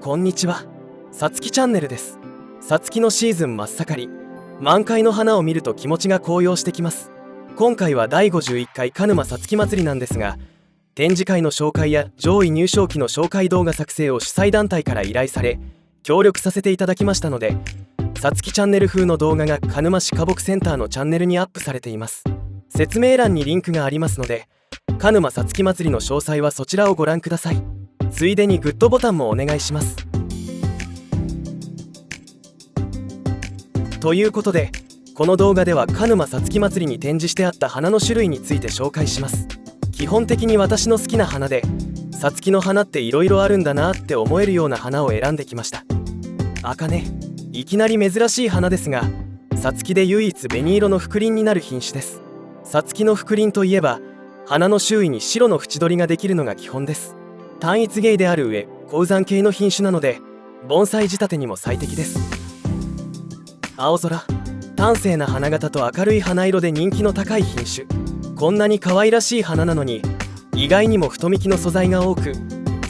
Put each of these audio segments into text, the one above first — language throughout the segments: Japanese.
こんにちは。さつきチャンネルです。さつきのシーズン真っ盛り、満開の花を見ると気持ちが高揚してきます。今回は第51回鹿沼さつき祭りなんですが、展示会の紹介や上位入賞期の紹介動画作成を主催団体から依頼され、協力させていただきましたので、さつきチャンネル風の動画が鹿沼市花木センターのチャンネルにアップされています。説明欄にリンクがありますので、鹿沼さつき祭りの詳細はそちらをご覧ください。ついでにグッドボタンもお願いします。ということで、この動画では鹿沼さつき祭りに展示してあった花の種類について紹介します。基本的に私の好きな花で、さつきの花って色々あるんだなって思えるような花を選んできました。茜、いきなり珍しい花ですが、さつきで唯一紅色の覆輪になる品種です。さつきの覆輪といえば、花の周囲に白の縁取りができるのが基本です。単一芸である上、高山系の品種なので、盆栽仕立てにも最適です。青空、端正な花形と明るい花色で人気の高い品種。こんなに可愛らしい花なのに、意外にも太幹の素材が多く、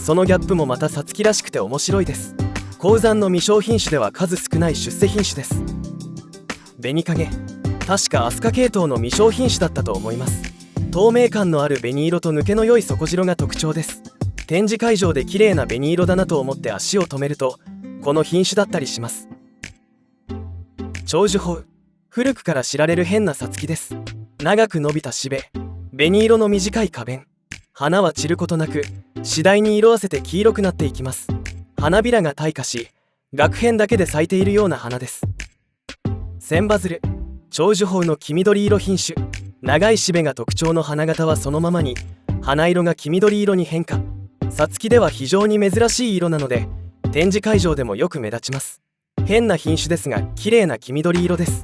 そのギャップもまたさつきらしくて面白いです。高山の未生品種では数少ない出世品種です。紅影、確か飛鳥系統の未生品種だったと思います。透明感のある紅色と抜けの良い底白が特徴です。展示会場で綺麗な紅色だなと思って足を止めると、この品種だったりします。長寿穂、古くから知られる変なさつきです。長く伸びたしべ、紅色の短い花弁。花は散ることなく、次第に色あせて黄色くなっていきます。花びらが退化し、萼片だけで咲いているような花です。千羽鶴、長寿穂の黄緑色品種。長いしべが特徴の花形はそのままに、花色が黄緑色に変化。さつきでは非常に珍しい色なので、展示会場でもよく目立ちます。変な品種ですが綺麗な黄緑色です。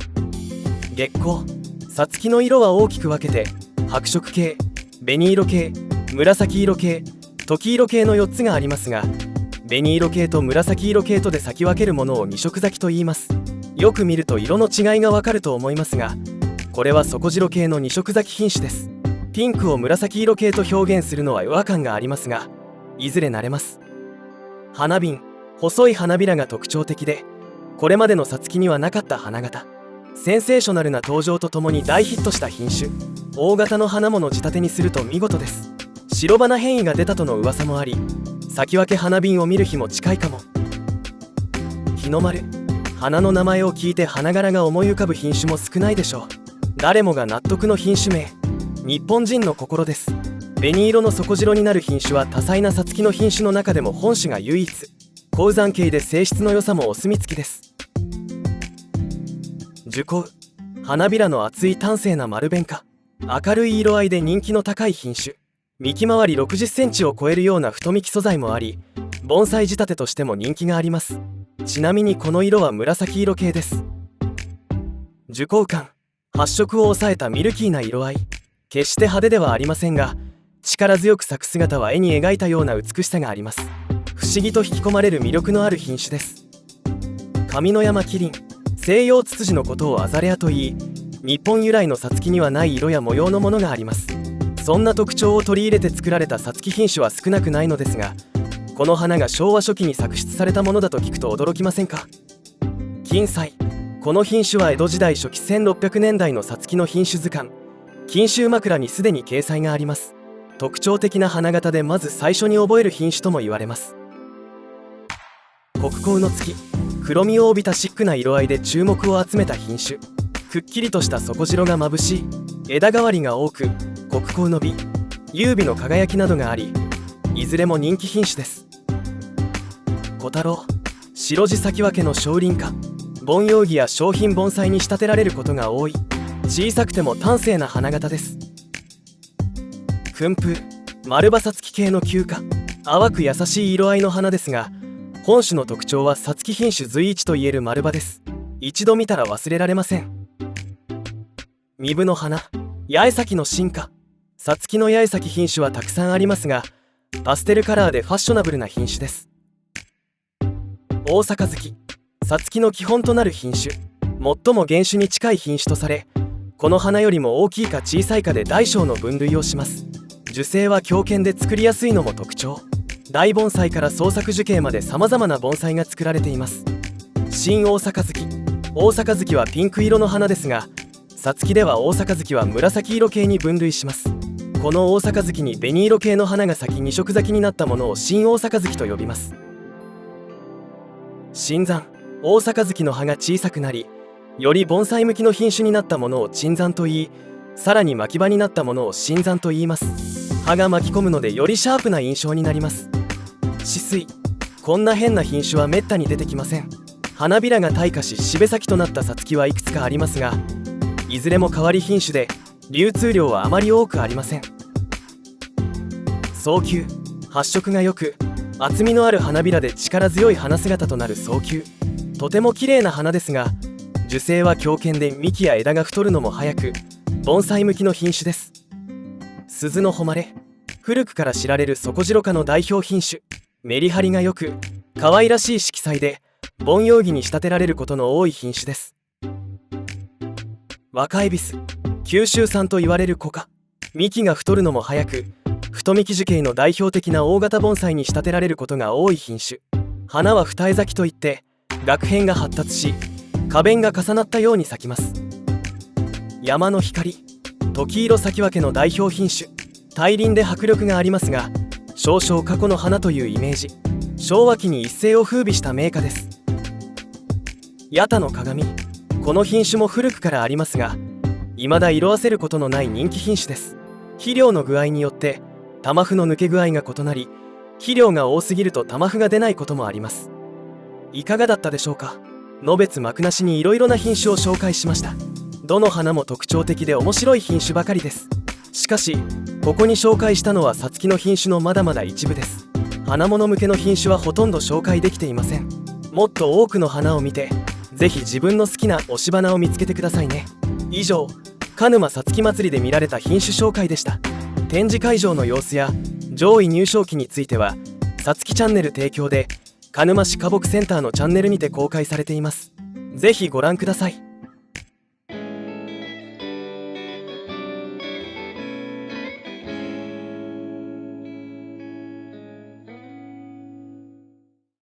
月光、さつきの色は大きく分けて、白色系、紅色系、紫色系、時色系の4つがありますが、紅色系と紫色系とで咲き分けるものを二色咲きと言います。よく見ると色の違いがわかると思いますが、これは底白系の二色咲き品種です。ピンクを紫色系と表現するのは違和感がありますが、いずれ慣れます。花瓶、細い花びらが特徴的で、これまでのさつきにはなかった花形。センセーショナルな登場とともに大ヒットした品種。大型の花もの仕立てにすると見事です。白花変異が出たとの噂もあり、咲き分け花瓶を見る日も近いかも。日の丸、花の名前を聞いて花柄が思い浮かぶ品種も少ないでしょう。誰もが納得の品種名。日本人の心です。紅色の底白になる品種は多彩なさつきの品種の中でも本種が唯一。高山系で性質の良さもお墨付きです。樹高、花びらの厚い端正な丸弁花。明るい色合いで人気の高い品種。幹回り60センチを超えるような太幹素材もあり、盆栽仕立てとしても人気があります。ちなみにこの色は紫色系です。樹高感、発色を抑えたミルキーな色合い。決して派手ではありませんが、力強く咲く姿は絵に描いたような美しさがあります。不思議と引き込まれる魅力のある品種です。上野山麒麟、西洋ツツジのことをアザレアといい、日本由来のさつきにはない色や模様のものがあります。そんな特徴を取り入れて作られたさつき品種は少なくないのですが、この花が昭和初期に作出されたものだと聞くと驚きませんか。金彩、この品種は江戸時代初期1600年代のさつきの品種図鑑金秋枕にすでに掲載があります。特徴的な花形でまず最初に覚える品種とも言われます。黒光の月、黒みを帯びたシックな色合いで注目を集めた品種。くっきりとした底白が眩しい、枝代わりが多く、黒光の美、優美の輝きなどがあり、いずれも人気品種です。小太郎、白地咲き分けの小輪花。盆葉木や商品盆栽に仕立てられることが多い、小さくても端正な花形です。訓風、丸葉さつき系の球花。淡く優しい色合いの花ですが、本種の特徴はさつき品種随一といえる丸葉です。一度見たら忘れられません。三分の花、八重咲きの進化。さつきの八重咲き品種はたくさんありますが、パステルカラーでファッショナブルな品種です。大盃、さつきの基本となる品種。最も原種に近い品種とされ、この花よりも大きいか小さいかで大小の分類をします。樹勢は強健で作りやすいのも特徴。大盆栽から創作樹形まで様々な盆栽が作られています。新大盃。大盃はピンク色の花ですが、さつきでは大盃は紫色系に分類します。この大盃に紅色系の花が咲き2色咲きになったものを新大盃と呼びます。新山。大盃の葉が小さくなり、より盆栽向きの品種になったものを鎮山と言い、さらに巻き葉になったものを新山と言います。葉が巻き込むのでよりシャープな印象になります。紫水。こんな変な品種はめったに出てきません。花びらが退化し渋咲きとなったさつきはいくつかありますが、いずれも変わり品種で流通量はあまり多くありません。早球。発色が良く厚みのある花びらで力強い花姿となる早球。とても綺麗な花ですが、樹勢は強健で幹や枝が太るのも早く、盆栽向きの品種です。鈴の誉れ。古くから知られる底白花の代表品種。メリハリが良く可愛らしい色彩で盆葉木に仕立てられることの多い品種です。若恵比寿。九州産と言われる古花。幹が太るのも早く、太幹樹形の代表的な大型盆栽に仕立てられることが多い品種。花は二重咲きといって萼片が発達し、花弁が重なったように咲きます。山の光。時色咲き分けの代表品種。大輪で迫力がありますが、少々過去の花というイメージ。昭和期に一世を風靡した名花です。八田の鏡。この品種も古くからありますが、未だ色あせることのない人気品種です。肥料の具合によって玉麩の抜け具合が異なり、肥料が多すぎると玉麩が出ないこともあります。いかがだったでしょうか。のべつ幕なしにいろいろな品種を紹介しました。どの花も特徴的で面白い品種ばかりです。しかしここに紹介したのはさつきの品種のまだまだ一部です。花物向けの品種はほとんど紹介できていません。もっと多くの花を見て、ぜひ自分の好きな推し花を見つけてくださいね。以上、鹿沼さつき祭りで見られた品種紹介でした。展示会場の様子や上位入賞期についてはさつきチャンネル提供で鹿沼市花木センターのチャンネルにて公開されています。ぜひご覧ください。